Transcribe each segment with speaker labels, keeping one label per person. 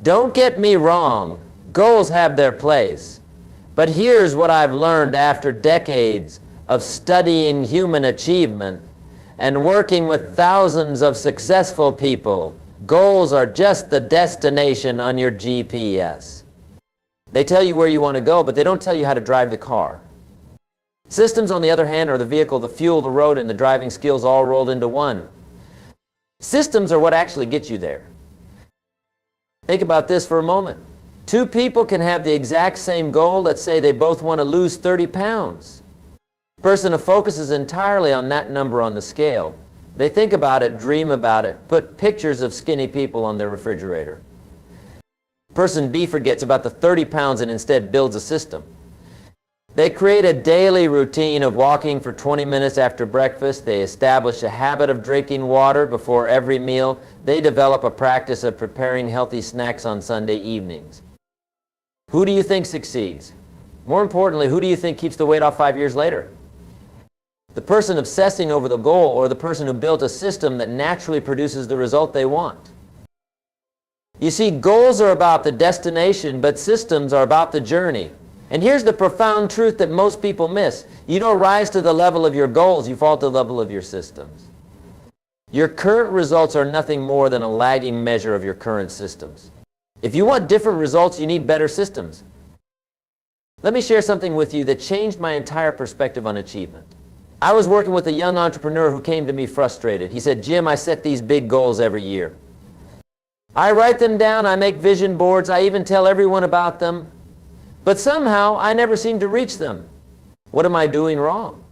Speaker 1: Don't get me wrong, goals have their place. But here's what I've learned after decades of studying human achievement and working with thousands of successful people. Goals are just the destination on your GPS. They tell you where you want to go, but they don't tell you how to drive the car. Systems, on the other hand, are the vehicle, the fuel, the road, and the driving skills all rolled into one. Systems are what actually get you there. Think about this for a moment. Two people can have the exact same goal. Let's say they both want to lose 30 pounds. The person who focuses entirely on that number on the scale. They think about it, dream about it, put pictures of skinny people on their refrigerator. Person B forgets about the 30 pounds and instead builds a system. They create a daily routine of walking for 20 minutes after breakfast. They establish a habit of drinking water before every meal. They develop a practice of preparing healthy snacks on Sunday evenings. Who do you think succeeds? More importantly, who do you think keeps the weight off 5 years later? The person obsessing over the goal, or the person who built a system that naturally produces the result they want? You see, goals are about the destination, but systems are about the journey. And here's the profound truth that most people miss. You don't rise to the level of your goals, you fall to the level of your systems. Your current results are nothing more than a lagging measure of your current systems. If you want different results, you need better systems. Let me share something with you that changed my entire perspective on achievement. I was working with a young entrepreneur who came to me frustrated. He said, "Jim, I set these big goals every year. I write them down, I make vision boards, I even tell everyone about them. But somehow, I never seem to reach them. What am I doing wrong?"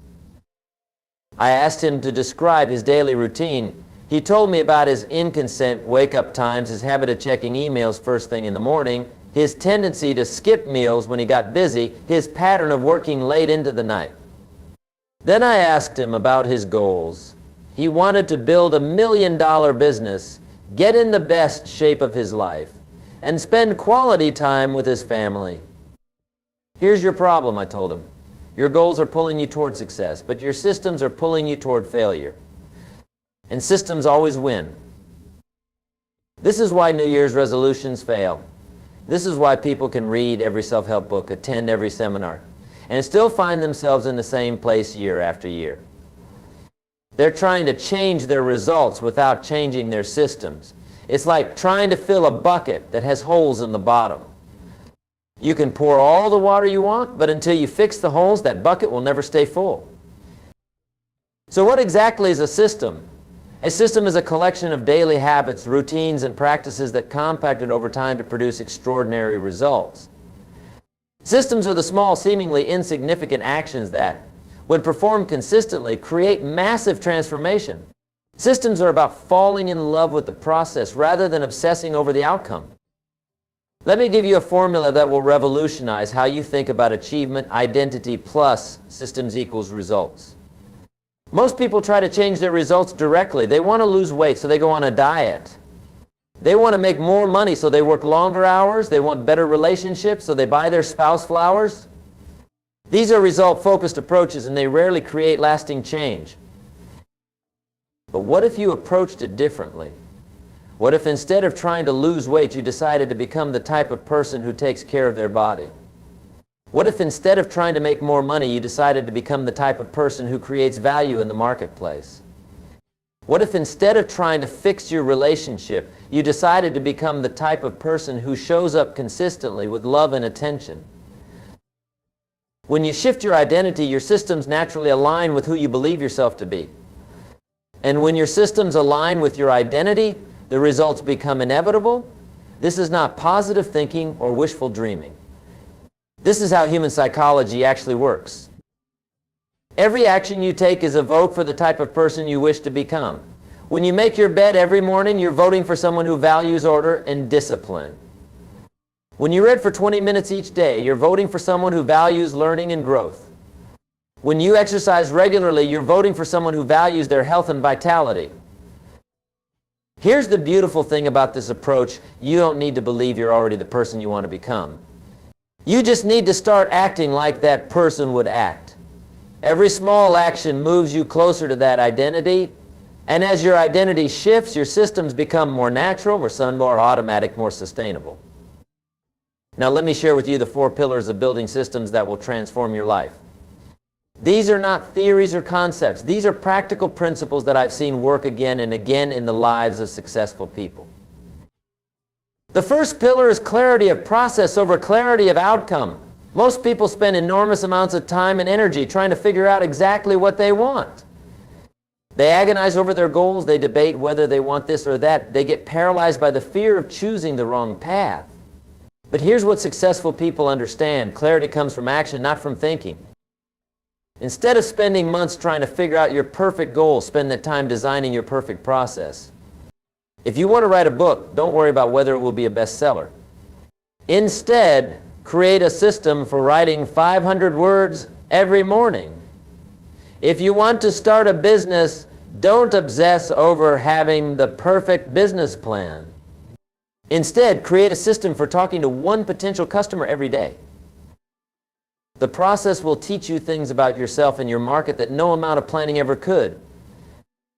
Speaker 1: I asked him to describe his daily routine. He told me about his inconsistent wake-up times, his habit of checking emails first thing in the morning, his tendency to skip meals when he got busy, his pattern of working late into the night. Then I asked him about his goals. He wanted to build $1 million business, get in the best shape of his life, and spend quality time with his family. Here's your problem, I told him. Your goals are pulling you toward success, but your systems are pulling you toward failure. And systems always win. This is why New Year's resolutions fail. This is why people can read every self-help book, attend every seminar, and still find themselves in the same place year after year. They're trying to change their results without changing their systems. It's like trying to fill a bucket that has holes in the bottom. You can pour all the water you want, but until you fix the holes, that bucket will never stay full. So what exactly is a system? A system is a collection of daily habits, routines, and practices that compacted over time to produce extraordinary results. Systems are the small, seemingly insignificant actions that, when performed consistently, create massive transformation. Systems are about falling in love with the process rather than obsessing over the outcome. Let me give you a formula that will revolutionize how you think about achievement. Identity plus systems equals results. Most people try to change their results directly. They want to lose weight, so they go on a diet. They want to make more money, so they work longer hours. They want better relationships, so they buy their spouse flowers. These are result-focused approaches, and they rarely create lasting change. But what if you approached it differently? What if instead of trying to lose weight, you decided to become the type of person who takes care of their body? What if instead of trying to make more money, you decided to become the type of person who creates value in the marketplace? What if instead of trying to fix your relationship, you decided to become the type of person who shows up consistently with love and attention? When you shift your identity, your systems naturally align with who you believe yourself to be. And when your systems align with your identity, the results become inevitable. This is not positive thinking or wishful dreaming. This is how human psychology actually works. Every action you take is a vote for the type of person you wish to become. When you make your bed every morning, you're voting for someone who values order and discipline. When you read for 20 minutes each day, you're voting for someone who values learning and growth. When you exercise regularly, you're voting for someone who values their health and vitality. Here's the beautiful thing about this approach. You don't need to believe you're already the person you want to become. You just need to start acting like that person would act. Every small action moves you closer to that identity. And as your identity shifts, your systems become more natural, more automatic, more sustainable. Now let me share with you the 4 pillars of building systems that will transform your life. These are not theories or concepts. These are practical principles that I've seen work again and again in the lives of successful people. The first pillar is clarity of process over clarity of outcome. Most people spend enormous amounts of time and energy trying to figure out exactly what they want. They agonize over their goals. They debate whether they want this or that. They get paralyzed by the fear of choosing the wrong path. But here's what successful people understand. Clarity comes from action, not from thinking. Instead of spending months trying to figure out your perfect goal, spend the time designing your perfect process. If you want to write a book, don't worry about whether it will be a bestseller. Instead, create a system for writing 500 words every morning. If you want to start a business, don't obsess over having the perfect business plan. Instead, create a system for talking to one potential customer every day. The process will teach you things about yourself and your market that no amount of planning ever could.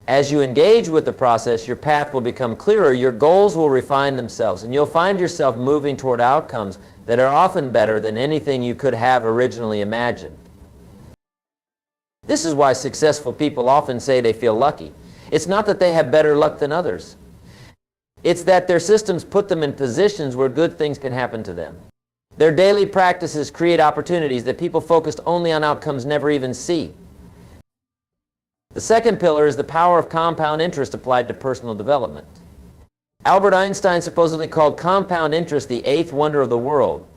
Speaker 1: As you engage with the process, your path will become clearer, your goals will refine themselves, and you'll find yourself moving toward outcomes that are often better than anything you could have originally imagined. This is why successful people often say they feel lucky. It's not that they have better luck than others. It's that their systems put them in positions where good things can happen to them. Their daily practices create opportunities that people focused only on outcomes never even see. The second pillar is the power of compound interest applied to personal development. Albert Einstein supposedly called compound interest the 8th wonder of the world.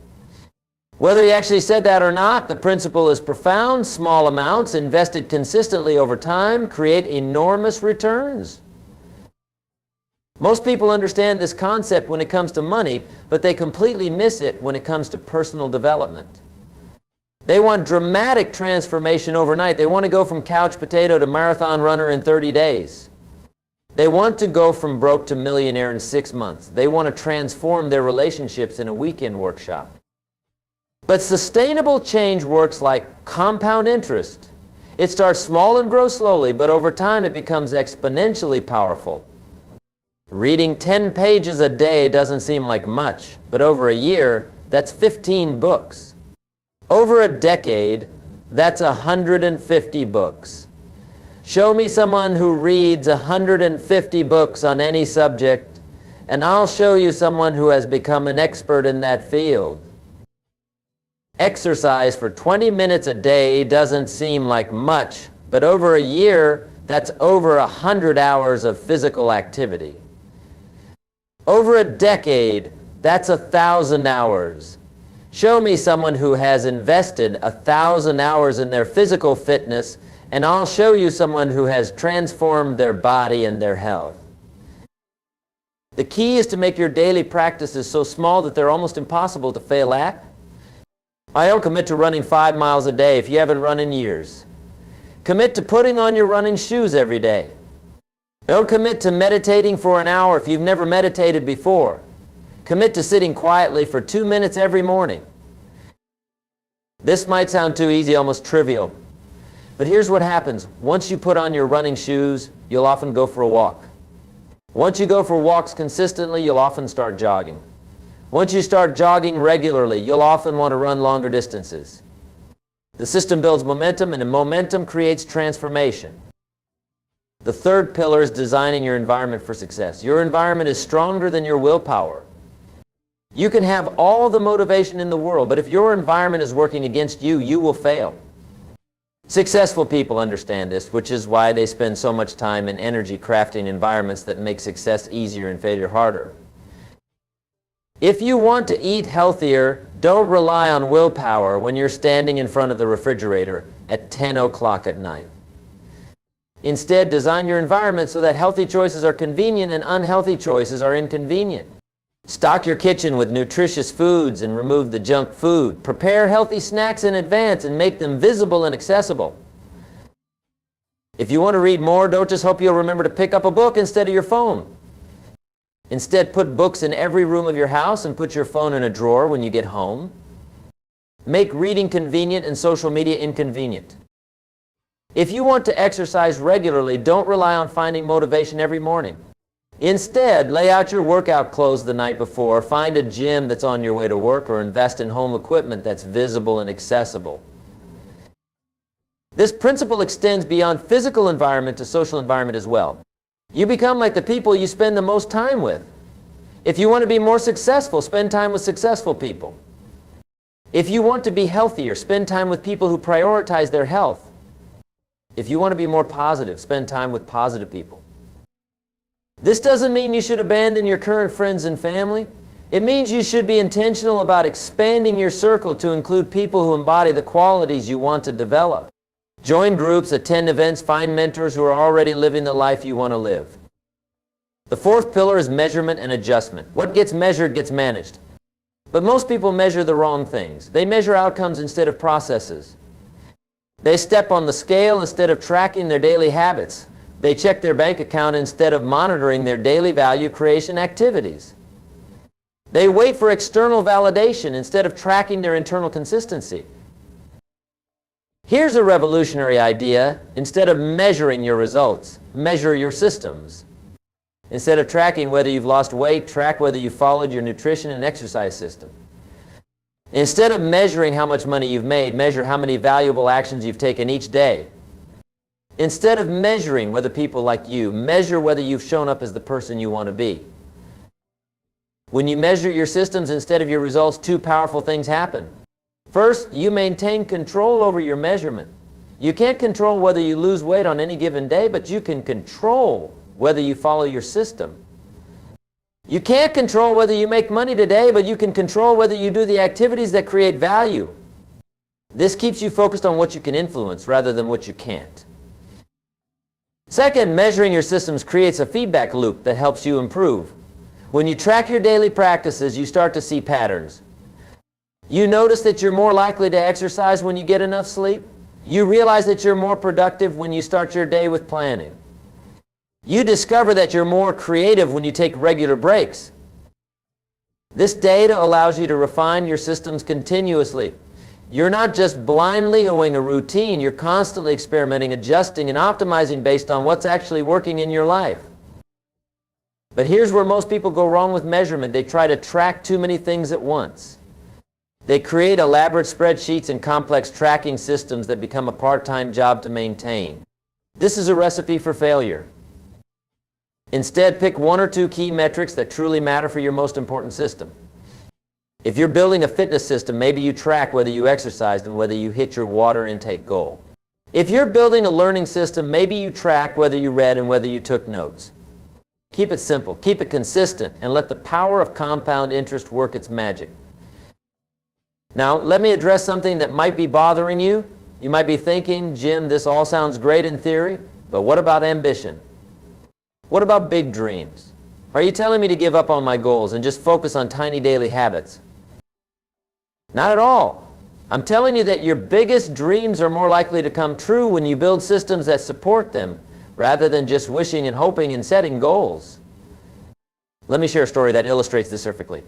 Speaker 1: Whether he actually said that or not, the principle is profound. Small amounts invested consistently over time create enormous returns. Most people understand this concept when it comes to money, but they completely miss it when it comes to personal development. They want dramatic transformation overnight. They want to go from couch potato to marathon runner in 30 days. They want to go from broke to millionaire in 6 months. They want to transform their relationships in a weekend workshop. But sustainable change works like compound interest. It starts small and grows slowly, but over time it becomes exponentially powerful. Reading 10 pages a day doesn't seem like much, but over a year, that's 15 books. Over a decade, that's 150 books. Show me someone who reads 150 books on any subject, and I'll show you someone who has become an expert in that field. Exercise for 20 minutes a day doesn't seem like much, but over a year, that's over 100 hours of physical activity. Over a decade, that's 1,000 hours. Show me someone who has invested 1,000 hours in their physical fitness, and I'll show you someone who has transformed their body and their health. The key is to make your daily practices so small that they're almost impossible to fail at. I don't commit to running 5 miles a day if you haven't run in years. Commit to putting on your running shoes every day. Don't commit to meditating for an hour if you've never meditated before. Commit to sitting quietly for 2 minutes every morning. This might sound too easy, almost trivial. But here's what happens. Once you put on your running shoes, you'll often go for a walk. Once you go for walks consistently, you'll often start jogging. Once you start jogging regularly, you'll often want to run longer distances. The system builds momentum, and momentum creates transformation. The third pillar is designing your environment for success. Your environment is stronger than your willpower. You can have all the motivation in the world, but if your environment is working against you, you will fail. Successful people understand this, which is why they spend so much time and energy crafting environments that make success easier and failure harder. If you want to eat healthier, don't rely on willpower when you're standing in front of the refrigerator at 10 o'clock at night. Instead, design your environment so that healthy choices are convenient and unhealthy choices are inconvenient. Stock your kitchen with nutritious foods and remove the junk food. Prepare healthy snacks in advance and make them visible and accessible. If you want to read more, don't just hope you'll remember to pick up a book instead of your phone. Instead, put books in every room of your house and put your phone in a drawer when you get home. Make reading convenient and social media inconvenient. If you want to exercise regularly, don't rely on finding motivation every morning. Instead, lay out your workout clothes the night before, find a gym that's on your way to work, or invest in home equipment that's visible and accessible. This principle extends beyond physical environment to social environment as well. You become like the people you spend the most time with. If you want to be more successful, spend time with successful people. If you want to be healthier, spend time with people who prioritize their health. If you want to be more positive, spend time with positive people. This doesn't mean you should abandon your current friends and family. It means you should be intentional about expanding your circle to include people who embody the qualities you want to develop. Join groups, attend events, find mentors who are already living the life you want to live. The fourth pillar is measurement and adjustment. What gets measured gets managed. But most people measure the wrong things. They measure outcomes instead of processes. They step on the scale instead of tracking their daily habits. They check their bank account instead of monitoring their daily value creation activities. They wait for external validation instead of tracking their internal consistency. Here's a revolutionary idea. Instead of measuring your results, measure your systems. Instead of tracking whether you've lost weight, track whether you followed your nutrition and exercise system. Instead of measuring how much money you've made, measure how many valuable actions you've taken each day. Instead of measuring whether people like you, measure whether you've shown up as the person you want to be. When you measure your systems instead of your results, two powerful things happen. First, you maintain control over your measurement. You can't control whether you lose weight on any given day, but you can control whether you follow your system. You can't control whether you make money today, but you can control whether you do the activities that create value. This keeps you focused on what you can influence rather than what you can't. Second, measuring your systems creates a feedback loop that helps you improve. When you track your daily practices, you start to see patterns. You notice that you're more likely to exercise when you get enough sleep. You realize that you're more productive when you start your day with planning. You discover that you're more creative when you take regular breaks. This data allows you to refine your systems continuously. You're not just blindly following a routine, you're constantly experimenting, adjusting, and optimizing based on what's actually working in your life. But here's where most people go wrong with measurement. They try to track too many things at once. They create elaborate spreadsheets and complex tracking systems that become a part-time job to maintain. This is a recipe for failure. Instead, pick one or two key metrics that truly matter for your most important system. If you're building a fitness system, maybe you track whether you exercised and whether you hit your water intake goal. If you're building a learning system, maybe you track whether you read and whether you took notes. Keep it simple, keep it consistent, and let the power of compound interest work its magic. Now, let me address something that might be bothering you. You might be thinking, Jim, this all sounds great in theory, but what about ambition? What about big dreams? Are you telling me to give up on my goals and just focus on tiny daily habits? Not at all. I'm telling you that your biggest dreams are more likely to come true when you build systems that support them, rather than just wishing and hoping and setting goals. Let me share a story that illustrates this perfectly.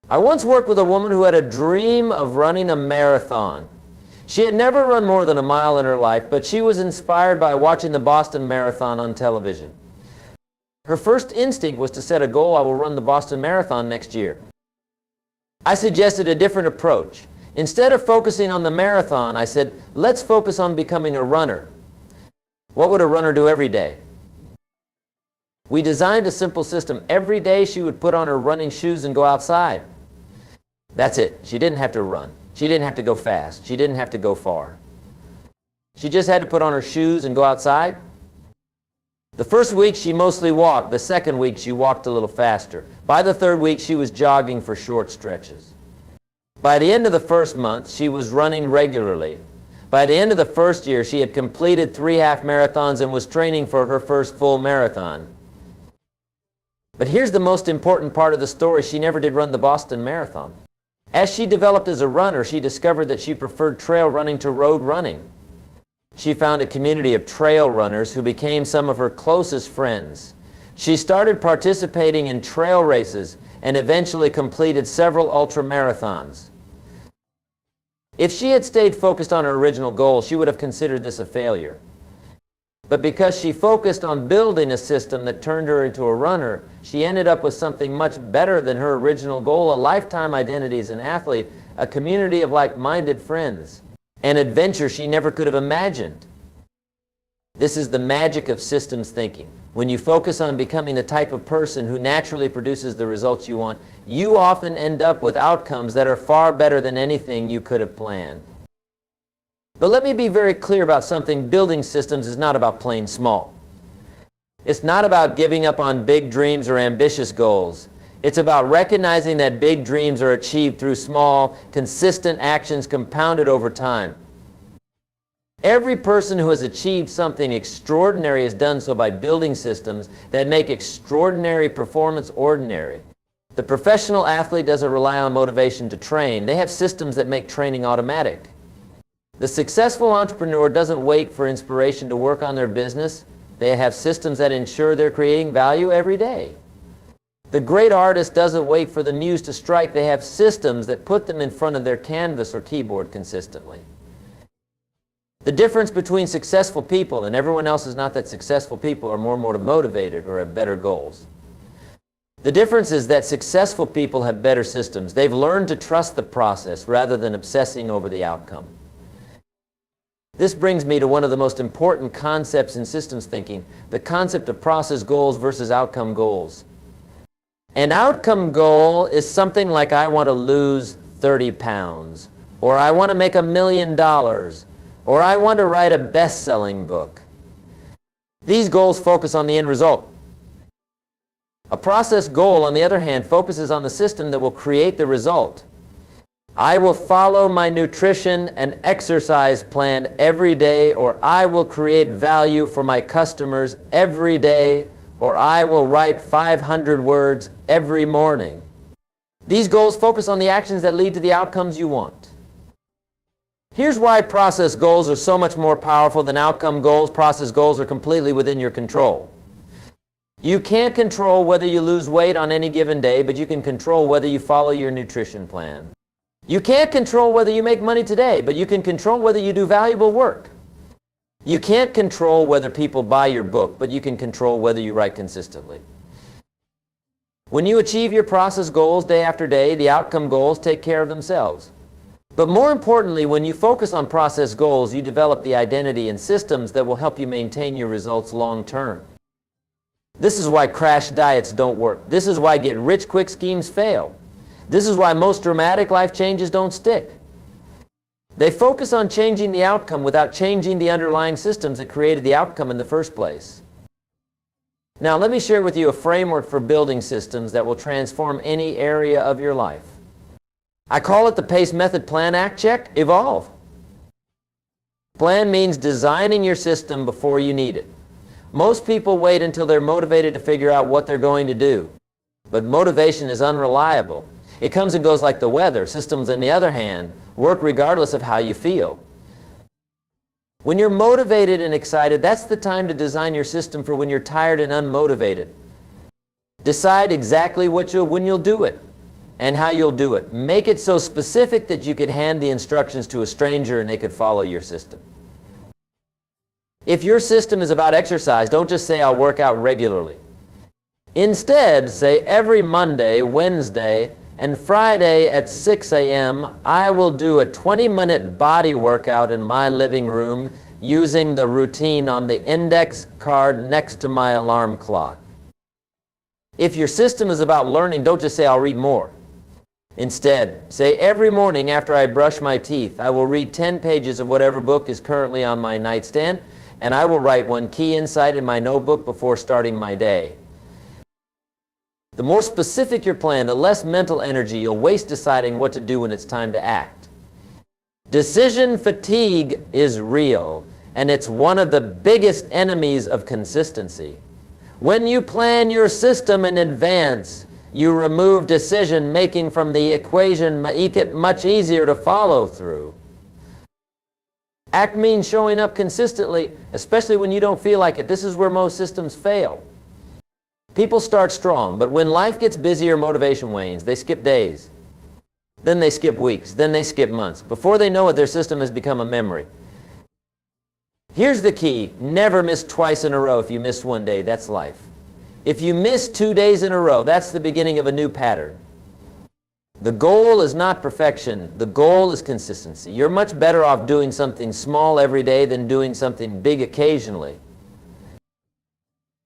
Speaker 1: I once worked with a woman who had a dream of running a marathon. She had never run more than a mile in her life, but she was inspired by watching the Boston Marathon on television. Her first instinct was to set a goal: I will run the Boston Marathon next year. I suggested a different approach. Instead of focusing on the marathon, I said, let's focus on becoming a runner. What would a runner do every day? We designed a simple system. Every day she would put on her running shoes and go outside. That's it. She didn't have to run. She didn't have to go fast. She didn't have to go far. She just had to put on her shoes and go outside. The first week she mostly walked. The second week she walked a little faster. By the third week she was jogging for short stretches. By the end of the first month she was running regularly. By the end of the first year she had completed 3 half marathons and was training for her first full marathon. But here's the most important part of the story. She never did run the Boston Marathon. As she developed as a runner, she discovered that she preferred trail running to road running. She found a community of trail runners who became some of her closest friends. She started participating in trail races and eventually completed several ultra marathons. If she had stayed focused on her original goal, she would have considered this a failure. But because she focused on building a system that turned her into a runner, she ended up with something much better than her original goal, a lifetime identity as an athlete, a community of like-minded friends, an adventure she never could have imagined. This is the magic of systems thinking. When you focus on becoming the type of person who naturally produces the results you want, you often end up with outcomes that are far better than anything you could have planned. But let me be very clear about something. Building systems is not about playing small. It's not about giving up on big dreams or ambitious goals. It's about recognizing that big dreams are achieved through small, consistent actions compounded over time. Every person who has achieved something extraordinary has done so by building systems that make extraordinary performance ordinary. The professional athlete doesn't rely on motivation to train. They have systems that make training automatic. The successful entrepreneur doesn't wait for inspiration to work on their business. They have systems that ensure they're creating value every day. The great artist doesn't wait for the muse to strike. They have systems that put them in front of their canvas or keyboard consistently. The difference between successful people and everyone else is not that successful people are more motivated or have better goals. The difference is that successful people have better systems. They've learned to trust the process rather than obsessing over the outcome. This brings me to one of the most important concepts in systems thinking, the concept of process goals versus outcome goals. An outcome goal is something like I want to lose 30 pounds, or I want to make $1 million, or I want to write a best-selling book. These goals focus on the end result. A process goal, on the other hand, focuses on the system that will create the result. I will follow my nutrition and exercise plan every day, or I will create value for my customers every day, or I will write 500 words every morning. These goals focus on the actions that lead to the outcomes you want. Here's why process goals are so much more powerful than outcome goals. Process goals are completely within your control. You can't control whether you lose weight on any given day, but you can control whether you follow your nutrition plan. You can't control whether you make money today, but you can control whether you do valuable work. You can't control whether people buy your book, but you can control whether you write consistently. When you achieve your process goals day after day, the outcome goals take care of themselves. But more importantly, when you focus on process goals, you develop the identity and systems that will help you maintain your results long term. This is why crash diets don't work. This is why get-rich-quick schemes fail. This is why most dramatic life changes don't stick. They focus on changing the outcome without changing the underlying systems that created the outcome in the first place. Now, let me share with you a framework for building systems that will transform any area of your life. I call it the PACE method: plan, act, check, evolve. Plan means designing your system before you need it. Most people wait until they're motivated to figure out what they're going to do. But motivation is unreliable. It comes and goes like the weather. Systems, on the other hand, work regardless of how you feel. When you're motivated and excited, that's the time to design your system for when you're tired and unmotivated. Decide exactly when you'll do it and how you'll do it. Make it so specific that you could hand the instructions to a stranger and they could follow your system. If your system is about exercise, don't just say, I'll work out regularly. Instead, say every Monday, Wednesday, and Friday at 6 a.m., I will do a 20-minute body workout in my living room using the routine on the index card next to my alarm clock. If your system is about learning, don't just say, I'll read more. Instead, say every morning after I brush my teeth, I will read 10 pages of whatever book is currently on my nightstand, and I will write one key insight in my notebook before starting my day. The more specific your plan, the less mental energy you'll waste deciding what to do when it's time to act. Decision fatigue is real, and it's one of the biggest enemies of consistency. When you plan your system in advance, you remove decision making from the equation, make it much easier to follow through. Act means showing up consistently, especially when you don't feel like it. This is where most systems fail. People start strong, but when life gets busy or motivation wanes, they skip days. Then they skip weeks. Then they skip months. Before they know it, their system has become a memory. Here's the key. Never miss twice in a row. If you miss one day, that's life. If you miss 2 days in a row, that's the beginning of a new pattern. The goal is not perfection. The goal is consistency. You're much better off doing something small every day than doing something big occasionally.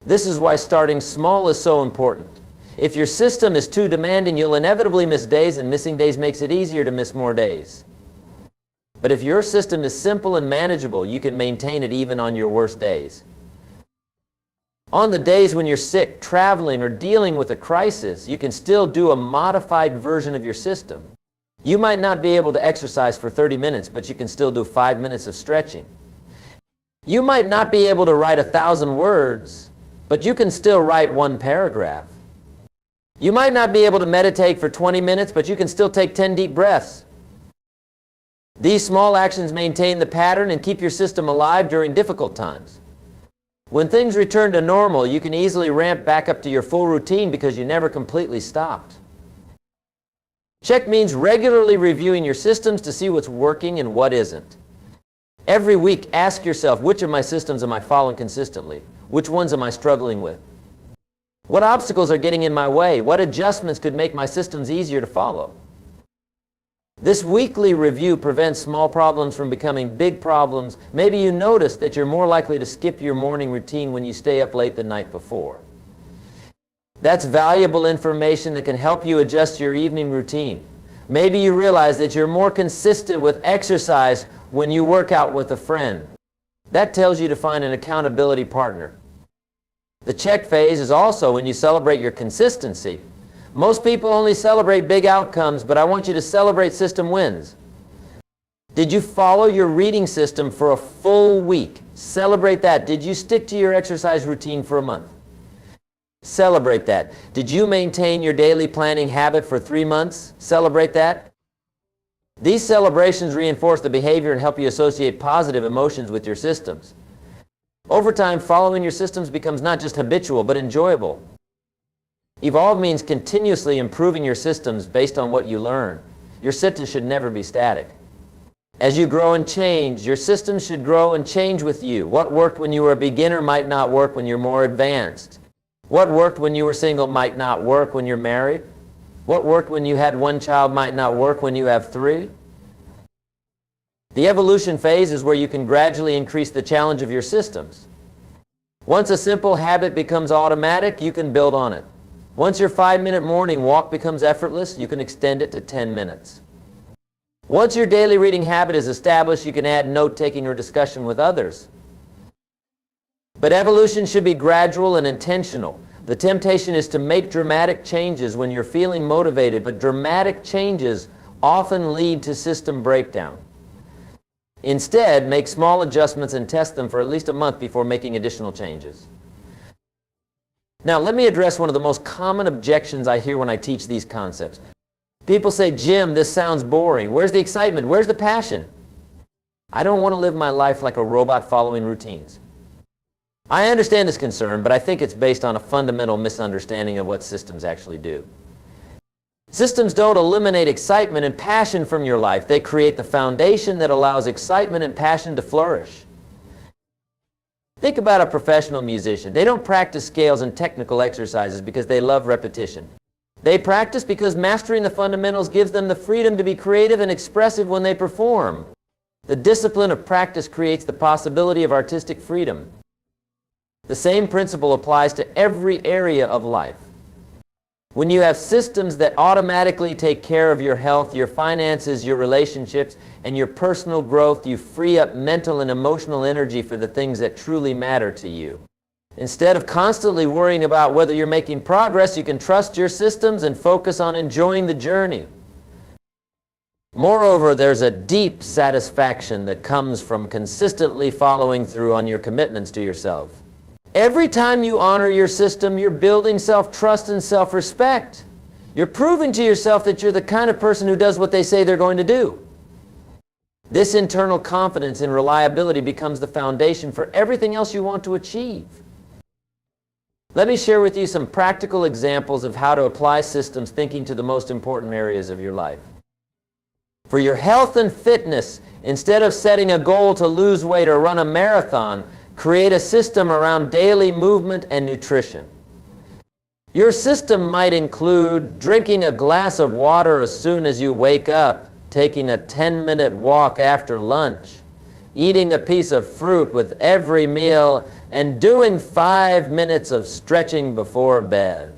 Speaker 1: This is why starting small is so important. If your system is too demanding, you'll inevitably miss days, and missing days makes it easier to miss more days. But if your system is simple and manageable, you can maintain it even on your worst days. On the days when you're sick, traveling, or dealing with a crisis, you can still do a modified version of your system. You might not be able to exercise for 30 minutes, but you can still do 5 minutes of stretching. You might not be able to write 1,000 words, but you can still write 1 paragraph. You might not be able to meditate for 20 minutes, but you can still take 10 deep breaths. These small actions maintain the pattern and keep your system alive during difficult times. When things return to normal, you can easily ramp back up to your full routine because you never completely stopped. Check means regularly reviewing your systems to see what's working and what isn't. Every week, ask yourself, which of my systems am I following consistently? Which ones am I struggling with? What obstacles are getting in my way? What adjustments could make my systems easier to follow? This weekly review prevents small problems from becoming big problems. Maybe you notice that you're more likely to skip your morning routine when you stay up late the night before. That's valuable information that can help you adjust your evening routine. Maybe you realize that you're more consistent with exercise when you work out with a friend. That tells you to find an accountability partner. The check phase is also when you celebrate your consistency. Most people only celebrate big outcomes, but I want you to celebrate system wins. Did you follow your reading system for a full week? Celebrate that. Did you stick to your exercise routine for a month? Celebrate that. Did you maintain your daily planning habit for 3 months? Celebrate that. These celebrations reinforce the behavior and help you associate positive emotions with your systems. Over time, following your systems becomes not just habitual, but enjoyable. Evolve means continuously improving your systems based on what you learn. Your system should never be static. As you grow and change, your systems should grow and change with you. What worked when you were a beginner might not work when you're more advanced. What worked when you were single might not work when you're married. What worked when you had 1 child might not work when you have 3. The evolution phase is where you can gradually increase the challenge of your systems. Once a simple habit becomes automatic, you can build on it. Once your 5-minute morning walk becomes effortless, you can extend it to 10 minutes. Once your daily reading habit is established, you can add note-taking or discussion with others. But evolution should be gradual and intentional. The temptation is to make dramatic changes when you're feeling motivated, but dramatic changes often lead to system breakdown. Instead, make small adjustments and test them for at least a month before making additional changes. Now, let me address one of the most common objections I hear when I teach these concepts. People say, Jim, this sounds boring. Where's the excitement? Where's the passion? I don't want to live my life like a robot following routines. I understand this concern, but I think it's based on a fundamental misunderstanding of what systems actually do. Systems don't eliminate excitement and passion from your life. They create the foundation that allows excitement and passion to flourish. Think about a professional musician. They don't practice scales and technical exercises because they love repetition. They practice because mastering the fundamentals gives them the freedom to be creative and expressive when they perform. The discipline of practice creates the possibility of artistic freedom. The same principle applies to every area of life. When you have systems that automatically take care of your health, your finances, your relationships, and your personal growth, you free up mental and emotional energy for the things that truly matter to you. Instead of constantly worrying about whether you're making progress, you can trust your systems and focus on enjoying the journey. Moreover, there's a deep satisfaction that comes from consistently following through on your commitments to yourself. Every time you honor your system, you're building self-trust and self-respect. You're proving to yourself that you're the kind of person who does what they say they're going to do. This internal confidence and reliability becomes the foundation for everything else you want to achieve. Let me share with you some practical examples of how to apply systems thinking to the most important areas of your life. For your health and fitness, instead of setting a goal to lose weight or run a marathon, create a system around daily movement and nutrition. Your system might include drinking a glass of water as soon as you wake up, taking a 10-minute walk after lunch, eating a piece of fruit with every meal, and doing 5 minutes of stretching before bed.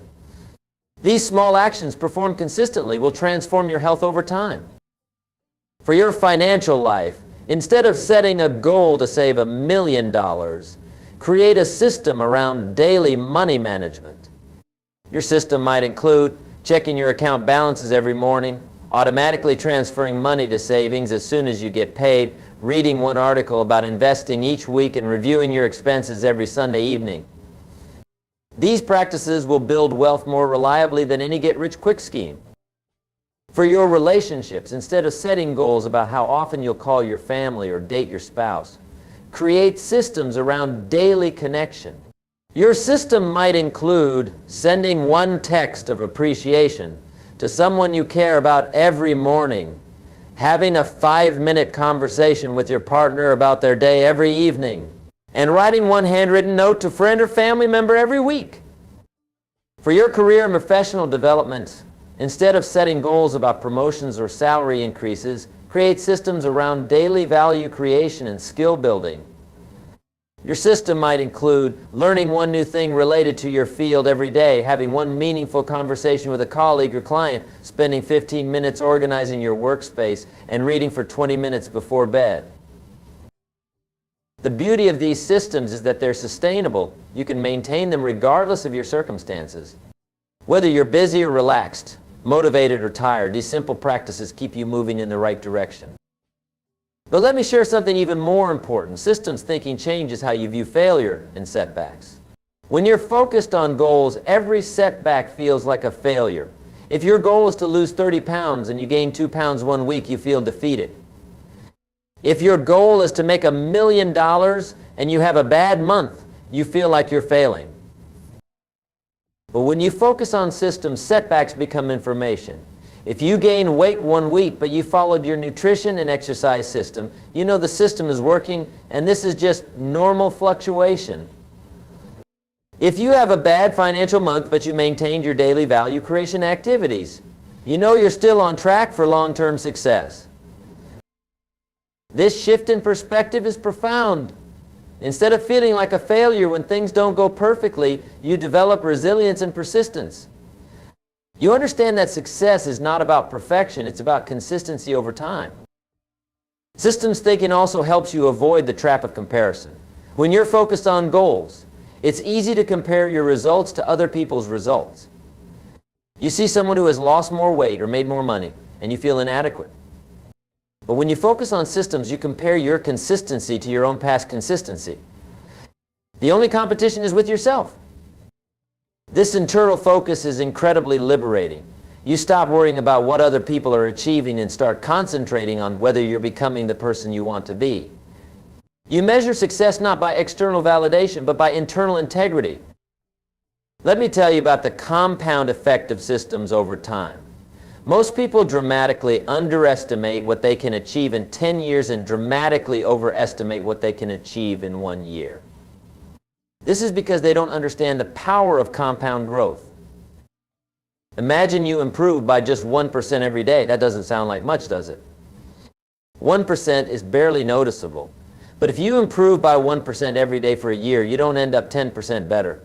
Speaker 1: These small actions performed consistently will transform your health over time. For your financial life, instead of setting a goal to save $1 million, create a system around daily money management. Your system might include checking your account balances every morning, automatically transferring money to savings as soon as you get paid, reading one article about investing each week, and reviewing your expenses every Sunday evening. These practices will build wealth more reliably than any get-rich-quick scheme. For your relationships, instead of setting goals about how often you'll call your family or date your spouse, create systems around daily connection. Your system might include sending one text of appreciation to someone you care about every morning, having a 5-minute conversation with your partner about their day every evening, and writing one handwritten note to a friend or family member every week. For your career and professional development, instead of setting goals about promotions or salary increases, create systems around daily value creation and skill building. Your system might include learning one new thing related to your field every day, having one meaningful conversation with a colleague or client, spending 15 minutes organizing your workspace, and reading for 20 minutes before bed. The beauty of these systems is that they're sustainable. You can maintain them regardless of your circumstances. Whether you're busy or relaxed, motivated or tired, these simple practices keep you moving in the right direction. But let me share something even more important. Systems thinking changes how you view failure and setbacks. When you're focused on goals, every setback feels like a failure. If your goal is to lose 30 pounds and you gain 2 pounds one week, you feel defeated. If your goal is to make $1 million and you have a bad month, you feel like you're failing. But when you focus on systems, setbacks become information. If you gain weight one week, but you followed your nutrition and exercise system, you know the system is working, and this is just normal fluctuation. If you have a bad financial month, but you maintained your daily value creation activities, you know you're still on track for long-term success. This shift in perspective is profound. Instead of feeling like a failure when things don't go perfectly, you develop resilience and persistence. You understand that success is not about perfection, it's about consistency over time. Systems thinking also helps you avoid the trap of comparison. When you're focused on goals, it's easy to compare your results to other people's results. You see someone who has lost more weight or made more money, and you feel inadequate. But when you focus on systems, you compare your consistency to your own past consistency. The only competition is with yourself. This internal focus is incredibly liberating. You stop worrying about what other people are achieving and start concentrating on whether you're becoming the person you want to be. You measure success not by external validation, but by internal integrity. Let me tell you about the compound effect of systems over time. Most people dramatically underestimate what they can achieve in 10 years and dramatically overestimate what they can achieve in 1 year. This is because they don't understand the power of compound growth. Imagine you improve by just 1% every day. That doesn't sound like much, does it? 1% is barely noticeable. But if you improve by 1% every day for a year, you don't end up 10% better.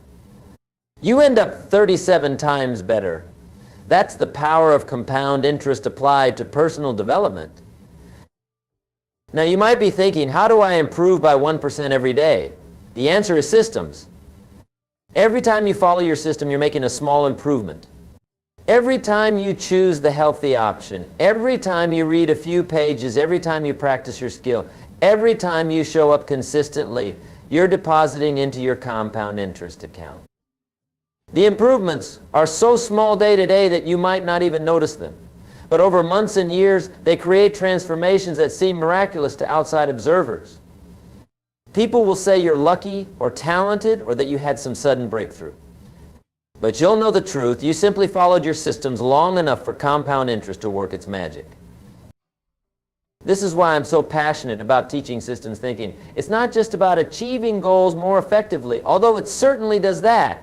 Speaker 1: You end up 37 times better. That's the power of compound interest applied to personal development. Now you might be thinking, how do I improve by 1% every day? The answer is systems. Every time you follow your system, you're making a small improvement. Every time you choose the healthy option, every time you read a few pages, every time you practice your skill, every time you show up consistently, you're depositing into your compound interest account. The improvements are so small day to day that you might not even notice them. But over months and years, they create transformations that seem miraculous to outside observers. People will say you're lucky or talented or that you had some sudden breakthrough. But you'll know the truth. You simply followed your systems long enough for compound interest to work its magic. This is why I'm so passionate about teaching systems thinking. It's not just about achieving goals more effectively, although it certainly does that.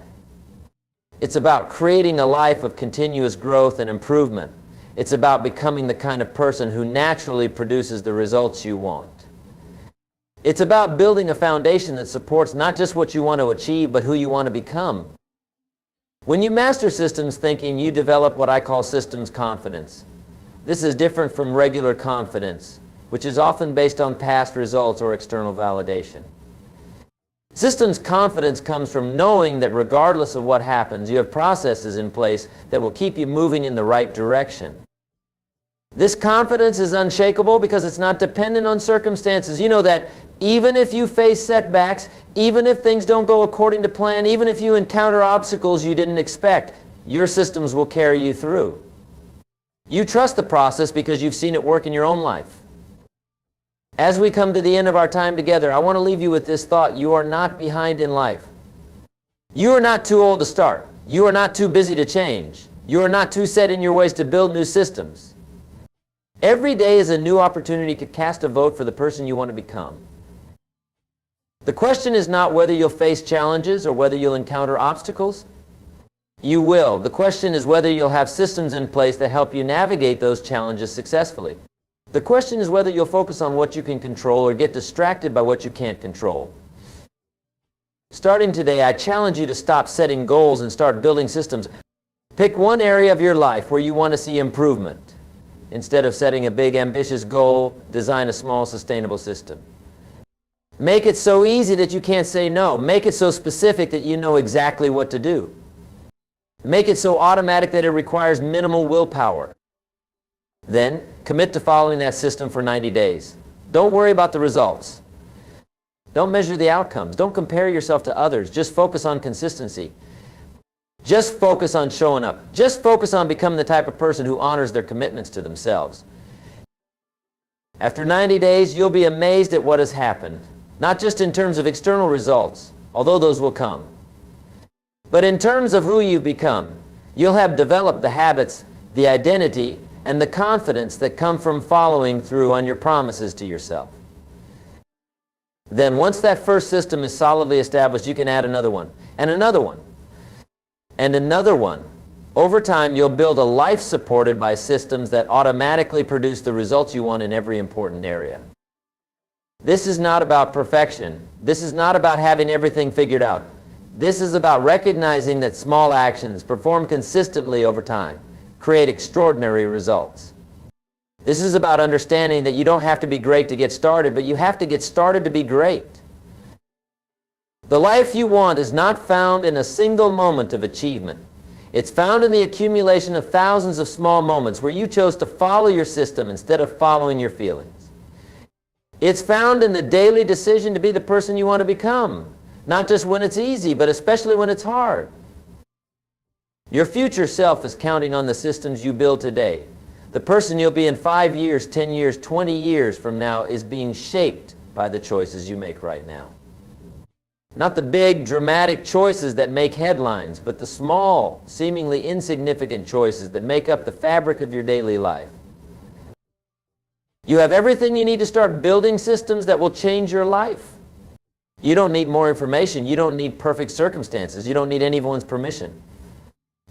Speaker 1: It's about creating a life of continuous growth and improvement. It's about becoming the kind of person who naturally produces the results you want. It's about building a foundation that supports not just what you want to achieve, but who you want to become. When you master systems thinking, you develop what I call systems confidence. This is different from regular confidence, which is often based on past results or external validation. Systems confidence comes from knowing that regardless of what happens, you have processes in place that will keep you moving in the right direction. This confidence is unshakable because it's not dependent on circumstances. You know that even if you face setbacks, even if things don't go according to plan, even if you encounter obstacles you didn't expect, your systems will carry you through. You trust the process because you've seen it work in your own life. As we come to the end of our time together, I want to leave you with this thought. You are not behind in life. You are not too old to start. You are not too busy to change. You are not too set in your ways to build new systems. Every day is a new opportunity to cast a vote for the person you want to become. The question is not whether you'll face challenges or whether you'll encounter obstacles. You will. The question is whether you'll have systems in place that help you navigate those challenges successfully. The question is whether you'll focus on what you can control or get distracted by what you can't control. Starting today, I challenge you to stop setting goals and start building systems. Pick one area of your life where you want to see improvement. Instead of setting a big, ambitious goal, design a small, sustainable system. Make it so easy that you can't say no. Make it so specific that you know exactly what to do. Make it so automatic that it requires minimal willpower. Then, commit to following that system for 90 days. Don't worry about the results. Don't measure the outcomes. Don't compare yourself to others. Just focus on consistency. Just focus on showing up. Just focus on becoming the type of person who honors their commitments to themselves. After 90 days, you'll be amazed at what has happened. Not just in terms of external results, although those will come. But in terms of who you've become, you'll have developed the habits, the identity, and the confidence that come from following through on your promises to yourself. Then once that first system is solidly established, you can add another one, and another one, and another one. Over time, you'll build a life supported by systems that automatically produce the results you want in every important area. This is not about perfection. This is not about having everything figured out. This is about recognizing that small actions performed consistently over time create extraordinary results. This is about understanding that you don't have to be great to get started, but you have to get started to be great. The life you want is not found in a single moment of achievement. It's found in the accumulation of thousands of small moments where you chose to follow your system instead of following your feelings. It's found in the daily decision to be the person you want to become, not just when it's easy, but especially when it's hard. Your future self is counting on the systems you build today. The person you'll be in 5 years, 10 years, 20 years from now is being shaped by the choices you make right now. Not the big, dramatic choices that make headlines, but the small, seemingly insignificant choices that make up the fabric of your daily life. You have everything you need to start building systems that will change your life. You don't need more information. You don't need perfect circumstances. You don't need anyone's permission.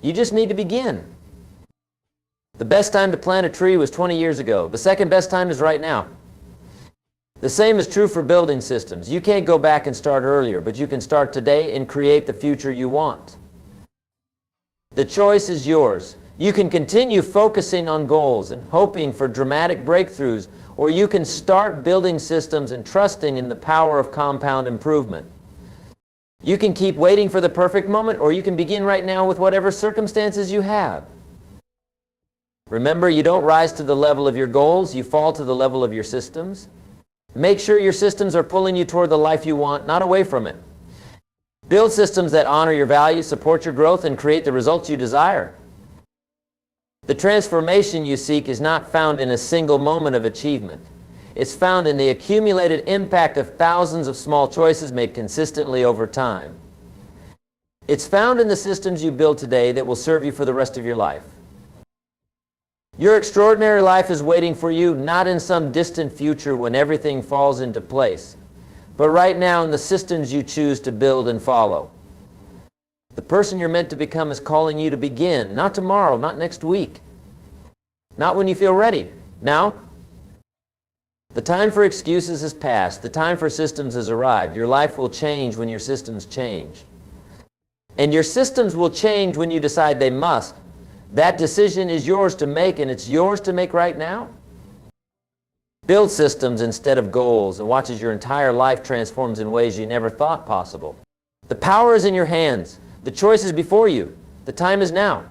Speaker 1: You just need to begin. The best time to plant a tree was 20 years ago. The second best time is right now. The same is true for building systems. You can't go back and start earlier, but you can start today and create the future you want. The choice is yours. You can continue focusing on goals and hoping for dramatic breakthroughs, or you can start building systems and trusting in the power of compound improvement. You can keep waiting for the perfect moment, or you can begin right now with whatever circumstances you have. Remember, you don't rise to the level of your goals, you fall to the level of your systems. Make sure your systems are pulling you toward the life you want, not away from it. Build systems that honor your values, support your growth, and create the results you desire. The transformation you seek is not found in a single moment of achievement. It's found in the accumulated impact of thousands of small choices made consistently over time. It's found in the systems you build today that will serve you for the rest of your life. Your extraordinary life is waiting for you, not in some distant future when everything falls into place, but right now in the systems you choose to build and follow. The person you're meant to become is calling you to begin, not tomorrow, not next week, not when you feel ready. Now, the time for excuses has passed. The time for systems has arrived. Your life will change when your systems change. And your systems will change when you decide they must. That decision is yours to make, and it's yours to make right now. Build systems instead of goals, and watch as your entire life transforms in ways you never thought possible. The power is in your hands. The choice is before you. The time is now.